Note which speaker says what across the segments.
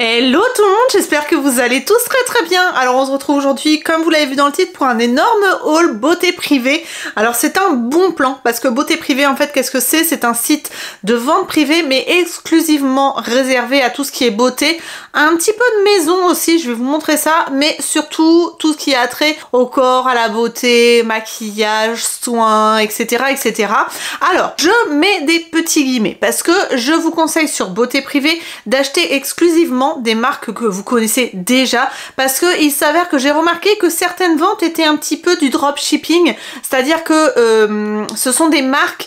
Speaker 1: Hello tout le monde, j'espère que vous allez tous très bien. Alors on se retrouve aujourd'hui, comme vous l'avez vu dans le titre, pour un énorme haul beauté privée. Alors c'est un bon plan, parce que beauté privée en fait qu'est-ce que c'est? C'est un site de vente privée mais exclusivement réservé à tout ce qui est beauté. Un petit peu de maison aussi, je vais vous montrer ça, mais surtout tout ce qui a trait au corps, à la beauté, maquillage, soins, etc. etc. Alors je mets des petits guillemets, parce que je vous conseille sur beauté privée d'acheter exclusivement des marques que vous connaissez déjà, parce que il s'avère que j'ai remarqué que certaines ventes étaient un petit peu du dropshipping, c'est-à-dire que ce sont des marques,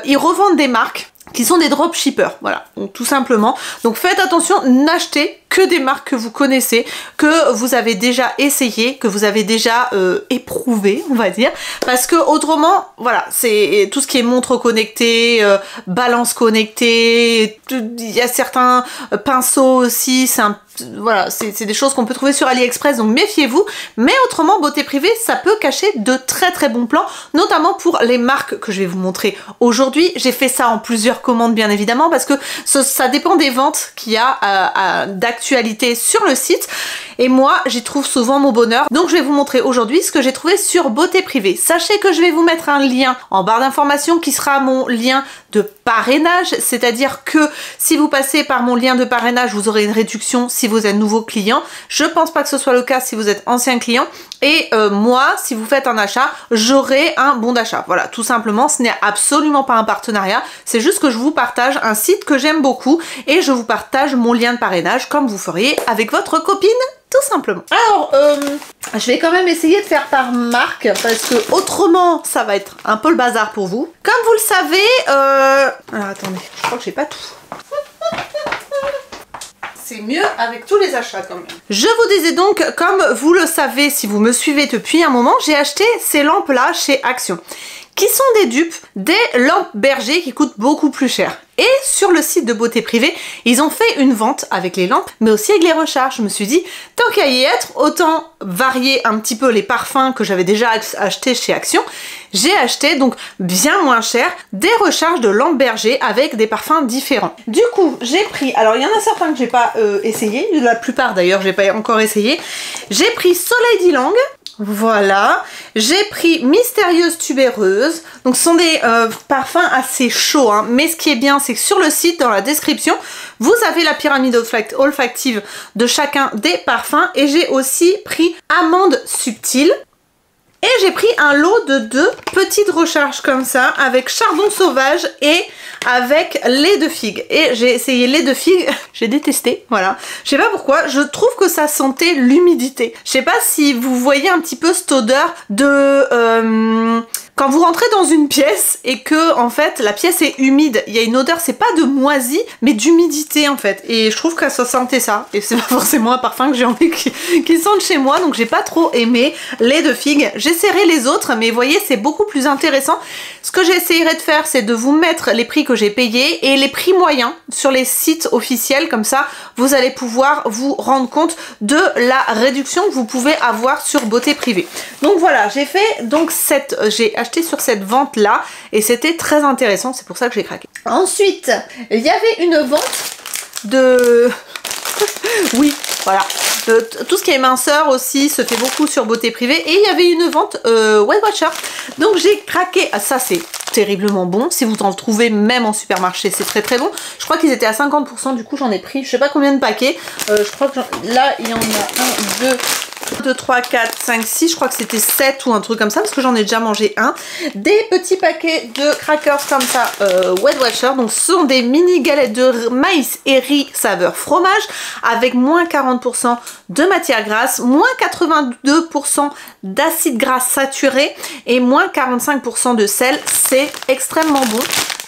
Speaker 1: ils revendent des marques qui sont des dropshippers, voilà, donc tout simplement. Donc faites attention, n'achetez que des marques que vous connaissez, que vous avez déjà essayé, que vous avez déjà éprouvé, on va dire, parce que autrement, voilà, c'est tout ce qui est montre connectée, balance connectée, il y a certains pinceaux aussi, voilà, c'est des choses qu'on peut trouver sur AliExpress, donc méfiez-vous. Mais autrement, beauté privée, ça peut cacher de très bons plans, notamment pour les marques que je vais vous montrer aujourd'hui. J'ai fait ça en plusieurs commandes, bien évidemment, parce que ça dépend des ventes qu'il y a d'actualité sur le site. Et moi, j'y trouve souvent mon bonheur. Donc, je vais vous montrer aujourd'hui ce que j'ai trouvé sur beauté privée. Sachez que je vais vous mettre un lien en barre d'informations qui sera mon lien de parrainage, c'est-à-dire que si vous passez par mon lien de parrainage, vous aurez une réduction si vous êtes nouveau client. Je pense pas que ce soit le cas si vous êtes ancien client. Et moi, si vous faites un achat, j'aurai un bon d'achat. Voilà, tout simplement, ce n'est absolument pas un partenariat. C'est juste que je vous partage un site que j'aime beaucoup et je vous partage mon lien de parrainage comme vous feriez avec votre copine, tout simplement. Alors, je vais quand même essayer de faire par marque parce que autrement, ça va être un peu le bazar pour vous. Comme vous le savez, alors attendez, je crois que j'ai pas tout. C'est mieux avec tous les achats quand même. Je vous disais donc, comme vous le savez si vous me suivez depuis un moment, j'ai acheté ces lampes là chez Action, qui sont des dupes des lampes Berger qui coûtent beaucoup plus cher. Et sur le site de beauté privée, ils ont fait une vente avec les lampes, mais aussi avec les recharges. Je me suis dit, tant qu'à y être, autant varier un petit peu les parfums que j'avais déjà achetés chez Action. J'ai acheté, donc bien moins cher, des recharges de lampes Berger avec des parfums différents. Du coup, j'ai pris, alors il y en a certains que j'ai pas essayé, la plupart d'ailleurs j'ai pas encore essayé. J'ai pris Soleil d'Ylang. Voilà, j'ai pris Mystérieuse Tubéreuse, donc ce sont des parfums assez chauds, hein. Mais ce qui est bien, c'est que sur le site, dans la description, vous avez la pyramide olfactive de chacun des parfums, et j'ai aussi pris Amande Subtile. Et j'ai pris un lot de 2 petites recharges comme ça, avec chardon sauvage et avec lait de figue. Et j'ai essayé lait de figue, j'ai détesté, voilà. Je sais pas pourquoi, je trouve que ça sentait l'humidité. Je sais pas si vous voyez un petit peu cette odeur de... quand vous rentrez dans une pièce et que en fait la pièce est humide, il y a une odeur, c'est pas de moisi mais d'humidité en fait, et je trouve que ça sentait ça, et c'est pas forcément un parfum que j'ai envie qui sente chez moi, donc j'ai pas trop aimé lait de figue. J'essaierai les autres, mais vous voyez c'est beaucoup plus intéressant. Ce que j'essaierai de faire, c'est de vous mettre les prix que j'ai payés et les prix moyens sur les sites officiels, comme ça vous allez pouvoir vous rendre compte de la réduction que vous pouvez avoir sur beauté privée. Donc voilà, j'ai fait donc j'ai acheté sur cette vente là et c'était très intéressant, c'est pour ça que j'ai craqué. Ensuite, il y avait une vente de... oui, voilà. Tout ce qui est minceur aussi se fait beaucoup sur beauté privée, et il y avait une vente Weight Watcher. Donc j'ai craqué. Ah, ça c'est terriblement bon. Si vous en trouvez même en supermarché, c'est très bon. Je crois qu'ils étaient à 50%, du coup j'en ai pris je sais pas combien de paquets. Je crois que là il y en a 2, 3, 4, 5, 6, je crois que c'était 7 ou un truc comme ça, parce que j'en ai déjà mangé un. Des petits paquets de crackers comme ça, Weight Watcher, donc ce sont des mini galettes de maïs et riz saveur fromage, avec moins 40% de matière grasse, moins 82% d'acide gras saturé et moins 45% de sel. C'est extrêmement bon.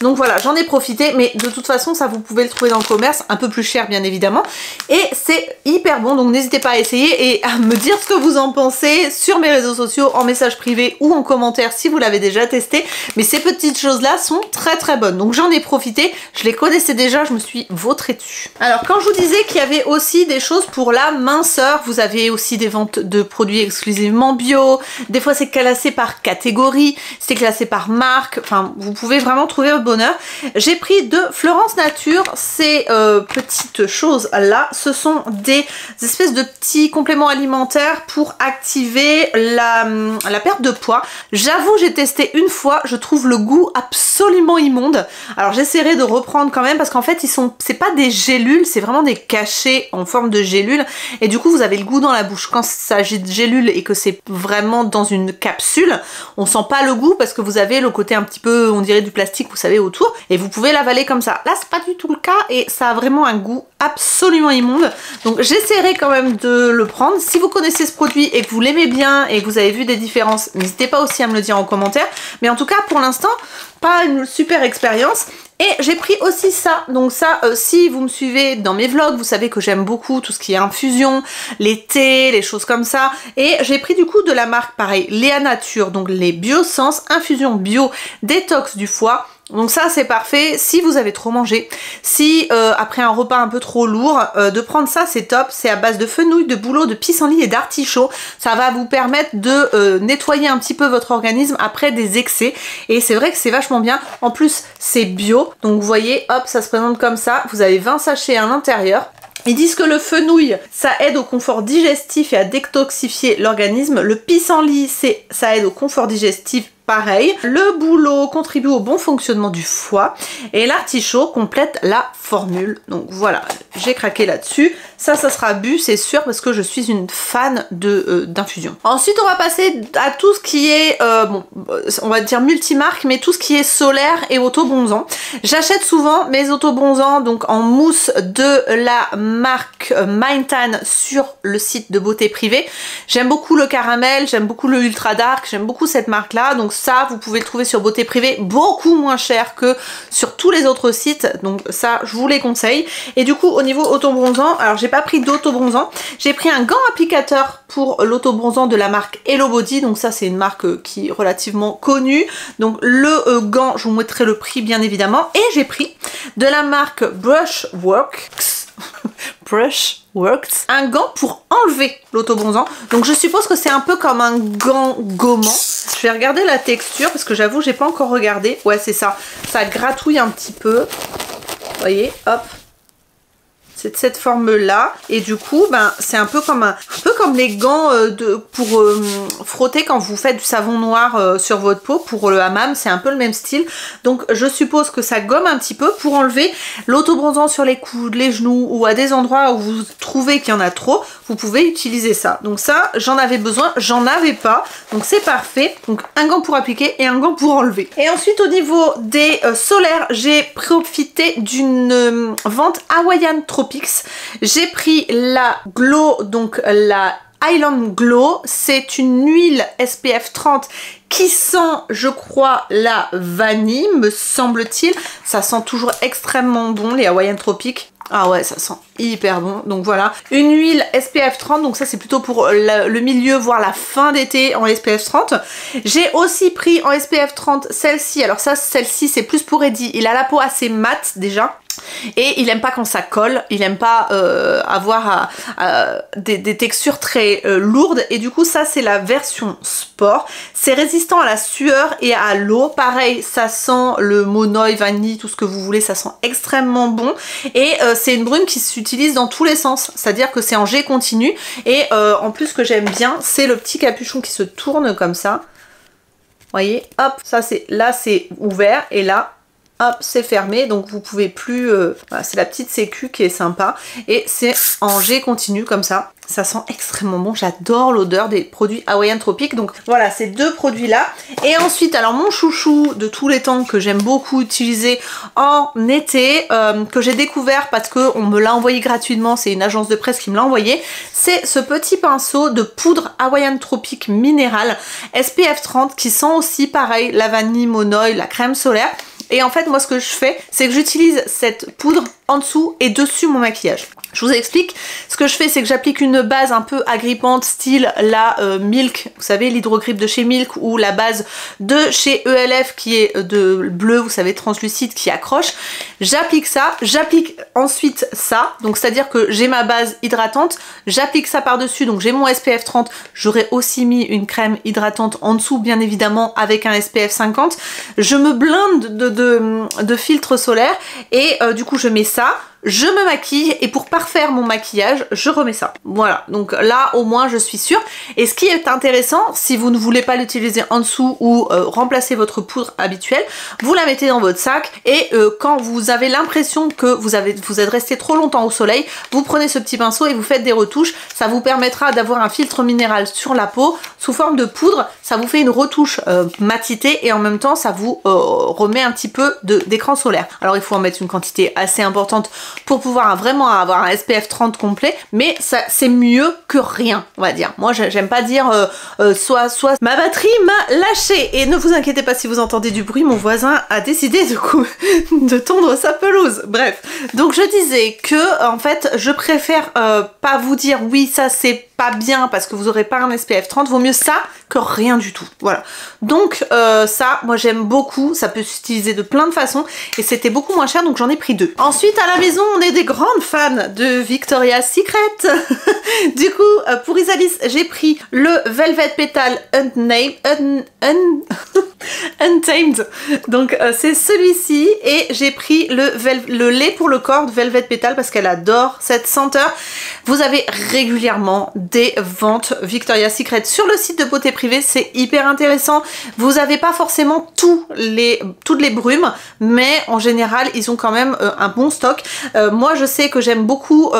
Speaker 1: Donc voilà, j'en ai profité, mais de toute façon ça vous pouvez le trouver dans le commerce, un peu plus cher bien évidemment, et c'est hyper bon, donc n'hésitez pas à essayer et à me dire dire ce que vous en pensez sur mes réseaux sociaux, en message privé ou en commentaire si vous l'avez déjà testé. Mais ces petites choses-là sont très bonnes. Donc j'en ai profité, je les connaissais déjà, je me suis vautrée dessus. Alors quand je vous disais qu'il y avait aussi des choses pour la minceur, vous avez aussi des ventes de produits exclusivement bio. Des fois c'est classé par catégorie, c'est classé par marque. Enfin, vous pouvez vraiment trouver votre bonheur. J'ai pris de Florence Nature ces petites choses là. Ce sont des espèces de petits compléments alimentaires pour activer la perte de poids. J'avoue, j'ai testé une fois, je trouve le goût absolument immonde. Alors j'essaierai de reprendre quand même parce qu'en fait c'est pas des gélules, c'est vraiment des cachets en forme de gélules et du coup vous avez le goût dans la bouche. Quand il s'agit de gélules et que c'est vraiment dans une capsule, on sent pas le goût parce que vous avez le côté un petit peu, on dirait du plastique, vous savez, autour, et vous pouvez l'avaler comme ça. Là c'est pas du tout le cas et ça a vraiment un goût absolument immonde. Donc j'essaierai quand même de le prendre. Si vous connaissez ce produit et que vous l'aimez bien et que vous avez vu des différences, n'hésitez pas aussi à me le dire en commentaire. Mais en tout cas pour l'instant, pas une super expérience. Et j'ai pris aussi ça, donc ça, si vous me suivez dans mes vlogs, vous savez que j'aime beaucoup tout ce qui est infusion, les thés, les choses comme ça. Et j'ai pris du coup de la marque, pareil, Léa Nature, donc les Biosens, infusion bio, détox du foie. Donc ça c'est parfait si vous avez trop mangé, si après un repas un peu trop lourd, de prendre ça c'est top. C'est à base de fenouil, de bouleau, de pissenlit et d'artichaut. Ça va vous permettre de nettoyer un petit peu votre organisme après des excès et c'est vrai que c'est vachement bien. En plus c'est bio, donc vous voyez, hop, ça se présente comme ça, vous avez 20 sachets à l'intérieur. Ils disent que le fenouil, ça aide au confort digestif et à détoxifier l'organisme. Le pissenlit, ça aide au confort digestif, pareil. Le bouleau contribue au bon fonctionnement du foie. Et l'artichaut complète la formule. Donc voilà, j'ai craqué là-dessus. Ça sera bu, c'est sûr, parce que je suis une fan d'infusion. Ensuite, on va passer à tout ce qui est, bon, on va dire multimarque, mais tout ce qui est solaire et autobronzant. J'achète souvent mes autobronzants, donc en mousse de la marque Mindtan sur le site de Beauté Privée. J'aime beaucoup le caramel, j'aime beaucoup le ultra dark, j'aime beaucoup cette marque-là. Donc ça, vous pouvez le trouver sur Beauté Privée, beaucoup moins cher que sur tous les autres sites. Donc ça, je vous les conseille. Et du coup, au niveau autobronzant, alors j'ai pas pris d'autobronzant, j'ai pris un gant applicateur pour l'autobronzant de la marque Hello Body. Donc ça, c'est une marque qui est relativement connue. Donc le gant, je vous mettrai le prix bien évidemment. Et j'ai pris de la marque Brushworks. Brushworks, un gant pour enlever l'autobronzant. Donc je suppose que c'est un peu comme un gant gommant. Je vais regarder la texture parce que j'avoue j'ai pas encore regardé. Ouais, c'est ça, ça gratouille un petit peu. Vous voyez, hop. C'est de cette forme là et du coup ben c'est un peu comme les gants pour frotter quand vous faites du savon noir sur votre peau pour le hammam. C'est un peu le même style, donc je suppose que ça gomme un petit peu pour enlever l'autobronzant sur les coudes, les genoux ou à des endroits où vous trouvez qu'il y en a trop. Vous pouvez utiliser ça. Donc ça, j'en avais besoin, j'en avais pas, donc c'est parfait. Donc un gant pour appliquer et un gant pour enlever. Et ensuite au niveau des solaires, j'ai profité d'une vente Hawaiian Tropics. J'ai pris la Glow, donc la Island Glow. C'est une huile SPF 30 qui sent, je crois, la vanille, me semble-t-il. Ça sent toujours extrêmement bon, les Hawaiian Tropics. Ah ouais, ça sent hyper bon. Donc voilà, une huile SPF 30, donc ça c'est plutôt pour le milieu, voire la fin d'été en SPF 30. J'ai aussi pris en SPF 30 celle-ci. Alors ça, celle-ci c'est plus pour Eddie. Il a la peau assez mate déjà. Et il aime pas quand ça colle, il aime pas avoir des textures très lourdes. Et du coup ça c'est la version sport. C'est résistant à la sueur et à l'eau. Pareil, ça sent le monoï, vanille, tout ce que vous voulez, ça sent extrêmement bon. Et c'est une brume qui s'utilise dans tous les sens. C'est-à-dire que c'est en jet continu. Et en plus ce que j'aime bien, c'est le petit capuchon qui se tourne comme ça. Vous voyez, hop, ça c'est là c'est ouvert et là hop, c'est fermé, donc vous pouvez plus... voilà, c'est la petite sécu qui est sympa. Et c'est en jet continu comme ça. Ça sent extrêmement bon. J'adore l'odeur des produits Hawaiian Tropics. Donc voilà, ces deux produits-là. Et ensuite, alors mon chouchou de tous les temps que j'aime beaucoup utiliser en été, que j'ai découvert parce qu'on me l'a envoyé gratuitement. C'est une agence de presse qui me l'a envoyé. C'est ce petit pinceau de poudre Hawaiian Tropics minérale SPF 30 qui sent aussi pareil la vanille, monoï, la crème solaire. Et en fait moi ce que je fais c'est que j'utilise cette poudre en dessous et dessus mon maquillage. Je vous explique, ce que je fais c'est que j'applique une base un peu agrippante style la Milk, vous savez l'hydrogrip de chez Milk, ou la base de chez ELF qui est de bleu, vous savez translucide, qui accroche. J'applique ça, j'applique ensuite ça, donc c'est à dire que j'ai ma base hydratante, j'applique ça par dessus, donc j'ai mon SPF 30, j'aurais aussi mis une crème hydratante en dessous bien évidemment avec un SPF 50. Je me blinde de filtres solaires et du coup je mets ça. Je me maquille et pour parfaire mon maquillage, je remets ça. Voilà, donc là au moins je suis sûre. Et ce qui est intéressant, si vous ne voulez pas l'utiliser en dessous ou remplacer votre poudre habituelle, vous la mettez dans votre sac et quand vous avez l'impression que vous êtes resté trop longtemps au soleil, vous prenez ce petit pinceau et vous faites des retouches. Ça vous permettra d'avoir un filtre minéral sur la peau sous forme de poudre. Ça vous fait une retouche matitée et en même temps ça vous remet un petit peu d'écran solaire. Alors il faut en mettre une quantité assez importante pour pouvoir vraiment avoir un SPF 30 complet, mais ça c'est mieux que rien, on va dire. Moi j'aime pas dire soit ma batterie m'a lâché, et ne vous inquiétez pas si vous entendez du bruit, mon voisin a décidé du coup de tondre sa pelouse. Bref, donc je disais que en fait je préfère pas vous dire oui ça c'est pas bien parce que vous aurez pas un SPF 30, vaut mieux ça que rien du tout. Voilà, donc ça moi j'aime beaucoup, ça peut s'utiliser de plein de façons et c'était beaucoup moins cher donc j'en ai pris 2. Ensuite à la maison on est des grandes fans de Victoria's Secret. Du coup pour Isalis j'ai pris le Velvet Petal Untamed, donc c'est celui-ci, et j'ai pris le lait pour le corps de Velvet Petal parce qu'elle adore cette senteur. Vous avez régulièrement des ventes Victoria's Secret sur le site de beauté privée, c'est hyper intéressant. Vous n'avez pas forcément toutes les brumes, mais en général ils ont quand même un bon stock. Moi je sais que j'aime beaucoup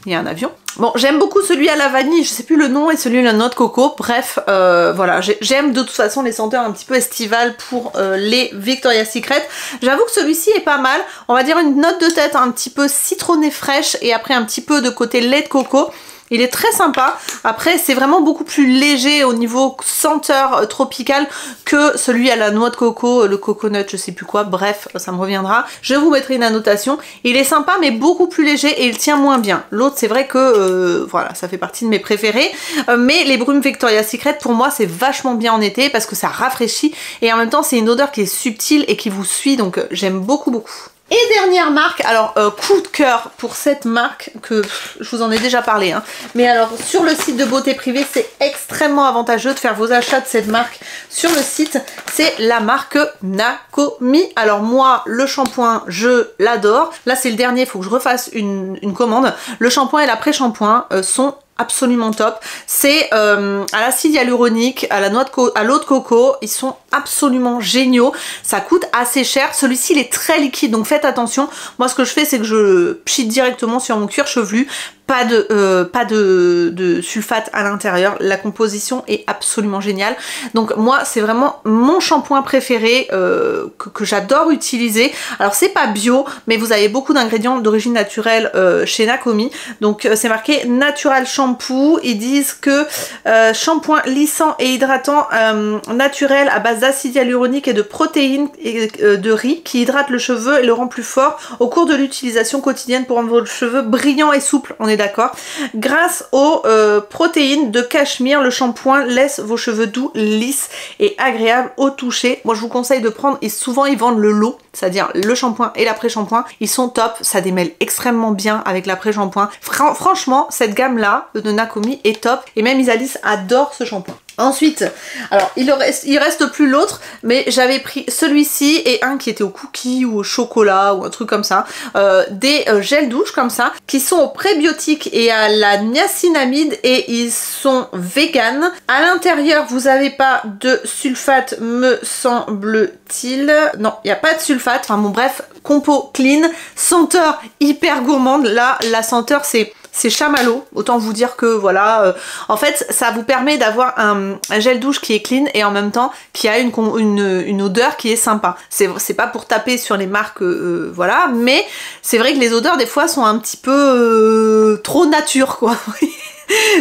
Speaker 1: il y a un avion. Bon, j'aime beaucoup celui à la vanille, je sais plus le nom, et celui à la noix de coco. Bref, voilà, j'aime de toute façon les senteurs un petit peu estivales pour les Victoria's Secret. J'avoue que celui-ci est pas mal. On va dire une note de tête un petit peu citronnée fraîche et après un petit peu de côté lait de coco. Il est très sympa. Après, c'est vraiment beaucoup plus léger au niveau senteur tropicale que celui à la noix de coco, le coconut, je sais plus quoi. Bref, ça me reviendra. Je vous mettrai une annotation. Il est sympa, mais beaucoup plus léger et il tient moins bien. L'autre, c'est vrai que, voilà, ça fait partie de mes préférés. Mais les brumes Victoria's Secret, pour moi, c'est vachement bien en été parce que ça rafraîchit. Et en même temps, c'est une odeur qui est subtile et qui vous suit. Donc, j'aime beaucoup, beaucoup. Et dernière marque, alors coup de cœur pour cette marque que je vous en ai déjà parlé, hein. Mais alors sur le site de beauté privée c'est extrêmement avantageux de faire vos achats de cette marque sur le site, c'est la marque Nakomi. Alors moi le shampoing je l'adore, là c'est le dernier, il faut que je refasse une commande. Le shampoing et l'après-shampoing sont absolument top. C'est à l'acide hyaluronique, à l'eau de coco, ils sont absolument géniaux. Ça coûte assez cher. Celui-ci il est très liquide donc faites attention. Moi ce que je fais c'est que je pchite directement sur mon cuir chevelu. Pas de sulfate à l'intérieur. La composition est absolument géniale. Donc moi c'est vraiment mon shampoing préféré que j'adore utiliser. Alors c'est pas bio mais vous avez beaucoup d'ingrédients d'origine naturelle chez Nakomi. Donc c'est marqué Natural Shampoo. Ils disent que shampoing lissant et hydratant naturel à base d'acide hyaluronique et de protéines et de riz qui hydrate le cheveu et le rend plus fort au cours de l'utilisation quotidienne pour rendre vos cheveux brillants et souples. On est d'accord. Grâce aux protéines de cachemire, le shampoing laisse vos cheveux doux, lisses et agréables au toucher. Moi je vous conseille de prendre, et souvent ils vendent le lot, c'est-à-dire le shampoing et l'après-shampoing. Ils sont top, ça démêle extrêmement bien avec l'après-shampoing. Franchement, cette gamme-là de Nakomi est top, et même Isalis adore ce shampoing. Ensuite, alors il reste plus l'autre, mais j'avais pris celui-ci et un qui était au cookie ou au chocolat ou un truc comme ça, des gels douche comme ça, qui sont au prébiotique et à la niacinamide, et ils sont vegan. À l'intérieur, vous n'avez pas de sulfate, me semble-t-il. Non, il n'y a pas de sulfate. Enfin bon, bref, compo clean, senteur hyper gourmande. Là, la senteur, c'est chamallow, autant vous dire que voilà, en fait ça vous permet d'avoir un gel douche qui est clean et en même temps qui a une odeur qui est sympa. C'est pas pour taper sur les marques, voilà, mais c'est vrai que les odeurs des fois sont un petit peu trop nature quoi.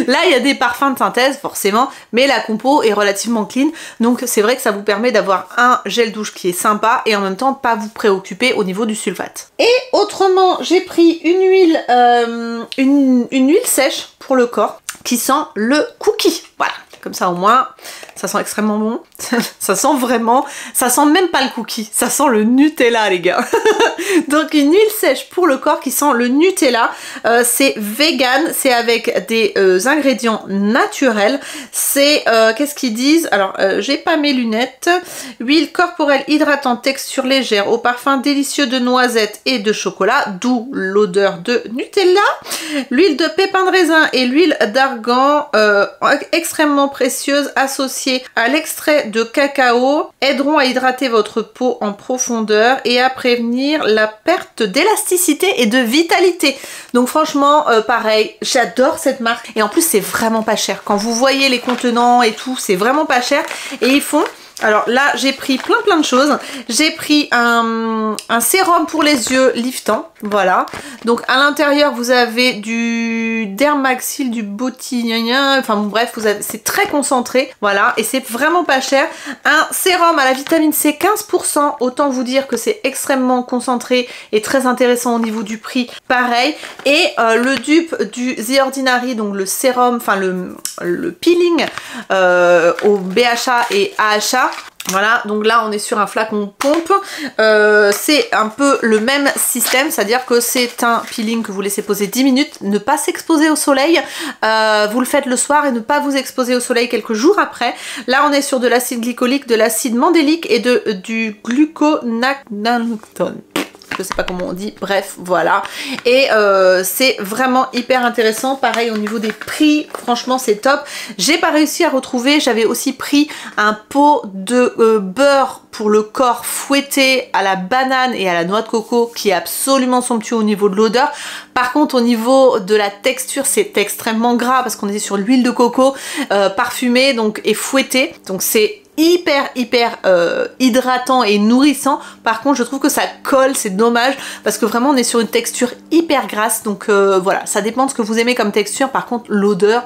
Speaker 1: Là, il y a des parfums de synthèse, forcément, mais la compo est relativement clean. Donc, c'est vrai que ça vous permet d'avoir un gel douche qui est sympa et en même temps, pas vous préoccuper au niveau du sulfate. Et autrement, j'ai pris une huile, une huile sèche pour le corps qui sent le cookie. Voilà. Comme ça, au moins, ça sent extrêmement bon. Ça sent vraiment... Ça sent même pas le cookie. Ça sent le Nutella, les gars. Donc, une huile sèche pour le corps qui sent le Nutella. C'est vegan. C'est avec des ingrédients naturels. C'est... qu'est-ce qu'ils disent? Alors, j'ai pas mes lunettes. Huile corporelle hydratante, texture légère, au parfum délicieux de noisettes et de chocolat. D'où l'odeur de Nutella. L'huile de pépins de raisin et l'huile d'argan extrêmement précieuses associées à l'extrait de cacao aideront à hydrater votre peau en profondeur et à prévenir la perte d'élasticité et de vitalité. Donc franchement, pareil, j'adore cette marque et en plus c'est vraiment pas cher. Quand vous voyez les contenants et tout, c'est vraiment pas cher et ils font... Alors là, j'ai pris plein de choses. J'ai pris un sérum pour les yeux liftant, voilà. Donc à l'intérieur, vous avez du Dermaxil, du Botinia, enfin bon, bref, c'est très concentré, voilà. Et c'est vraiment pas cher. Un sérum à la vitamine C 15%, autant vous dire que c'est extrêmement concentré et très intéressant au niveau du prix, pareil. Et le dupe du The Ordinary, donc le sérum, enfin le peeling au BHA et AHA. Voilà, donc là on est sur un flacon pompe, c'est un peu le même système, c'est-à-dire que c'est un peeling que vous laissez poser 10 minutes, ne pas s'exposer au soleil, vous le faites le soir et ne pas vous exposer au soleil quelques jours après. Là on est sur de l'acide glycolique, de l'acide mandélique et du gluconactone. Je sais pas comment on dit, bref, voilà. Et c'est vraiment hyper intéressant. Pareil, au niveau des prix, franchement, c'est top. J'ai pas réussi à retrouver, j'avais aussi pris un pot de beurre pour le corps fouetté à la banane et à la noix de coco qui est absolument somptueux au niveau de l'odeur. Par contre, au niveau de la texture, c'est extrêmement gras parce qu'on est sur l'huile de coco parfumée donc, et fouettée. Donc c'est hyper hydratant et nourrissant. Par contre, je trouve que ça colle, c'est dommage parce que vraiment on est sur une texture hyper grasse. Donc voilà, ça dépend de ce que vous aimez comme texture. Par contre, l'odeur...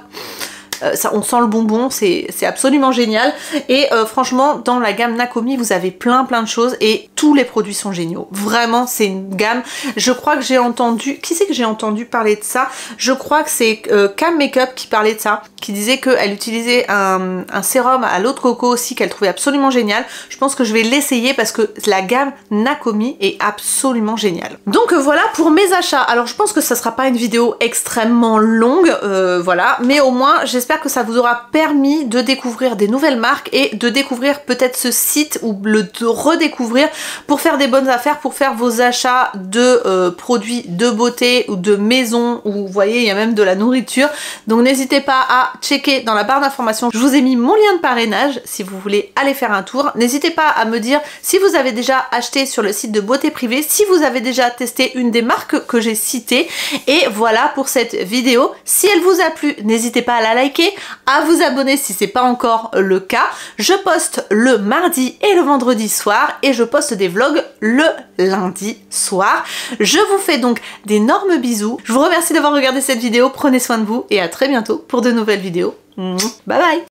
Speaker 1: on sent le bonbon, c'est absolument génial. Et franchement, dans la gamme Nakomi, vous avez plein de choses et tous les produits sont géniaux. Vraiment, c'est une gamme. Je crois que j'ai entendu... Qui c'est que j'ai entendu parler de ça? Je crois que c'est Cam Makeup qui parlait de ça, qui disait qu'elle utilisait un sérum à l'eau de coco aussi qu'elle trouvait absolument génial. Je pense que je vais l'essayer parce que la gamme Nakomi est absolument géniale. Donc voilà pour mes achats. Alors je pense que ça sera pas une vidéo extrêmement longue, voilà, mais au moins j'espère que ça vous aura permis de découvrir des nouvelles marques et de découvrir peut-être ce site ou de redécouvrir pour faire des bonnes affaires, pour faire vos achats de produits de beauté ou de maison, ou vous voyez il y a même de la nourriture. Donc n'hésitez pas à checker dans la barre d'informations, je vous ai mis mon lien de parrainage si vous voulez aller faire un tour. N'hésitez pas à me dire si vous avez déjà acheté sur le site de Beauté Privée, si vous avez déjà testé une des marques que j'ai citées. Et voilà pour cette vidéo. Si elle vous a plu, n'hésitez pas à la liker, à vous abonner si c'est pas encore le cas. Je poste le mardi et le vendredi soir et je poste des vlogs le lundi soir. Je vous fais donc d'énormes bisous. Je vous remercie d'avoir regardé cette vidéo. Prenez soin de vous et à très bientôt pour de nouvelles vidéos. Bye bye.